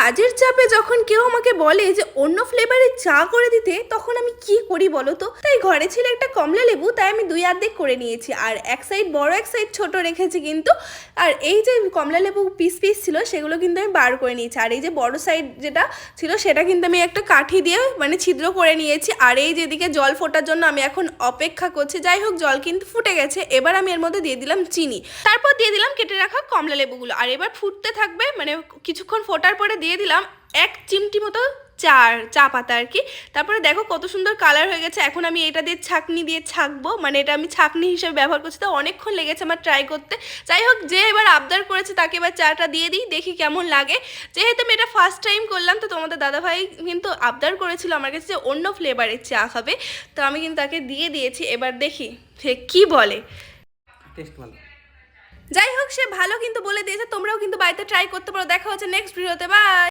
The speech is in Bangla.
কাজের চাপে যখন কেউ আমাকে বলে যে অন্য ফ্লেভারের চা করে দিতে, তখন আমি কি করি বলো তো? তাই ঘরে ছিল একটা কমলা লেবু, তাই আমি 2 অর্ধেক করে নিয়েছি, আর এক সাইড বড় এক সাইড ছোট রেখেছি কিন্তু। আর এই যে কমলা লেবু পিস পিস ছিল সেগুলো কিন্তু আমি বার করে নিয়েছি, আর এই যে বড় সাইড যেটা ছিল সেটা কিন্তু আমি একটা কাঠি দিয়ে মানে ছিদ্র করে নিয়েছি। আর এই যেদিকে জল ফোটার জন্য আমি এখন অপেক্ষা করছি। যাই হোক, জল কিন্তু ফুটে গেছে। এবার আমি এর মধ্যে দিয়ে দিলাম চিনি, তারপর দিয়ে দিলাম কেটে রাখা কমলা লেবুগুলো, আর এবার ফুটতে থাকবে। মানে কিছুক্ষণ ফোটার পরে দিয়ে দিলাম 1 চিমটি মতো চা পাতা আর কি। তারপরে দেখো কত সুন্দর কালার হয়ে গেছে। এখন আমি এটা দিয়ে ছাঁকনি দিয়ে ছাঁকবো, মানে এটা আমি ছাঁকনি হিসেবে ব্যবহার করছি। তো অনেকক্ষণ লেগেছে আমার ট্রাই করতে। যাই হোক, যে এবার আবদার করেছে তাকে এবার চাটা দিয়ে দিই, দেখি কেমন লাগে। যেহেতু আমি এটা ফার্স্ট টাইম করলাম, তো তোমাদের দাদাভাই কিন্তু আবদার করেছিল আমার কাছে যে অন্য ফ্লেভারের চা খাবে, তো আমি কিন্তু তাকে দিয়ে দিয়েছি। এবার দেখি সে কি বলে। টেস্ট ভালো। যাই হোক, সে ভালো কিন্তু বলে দিয়েছে। তোমরাও কিন্তু বাড়িতে ট্রাই করতে পারো। দেখা হচ্ছে নেক্সট ভিডিওতে। বাই।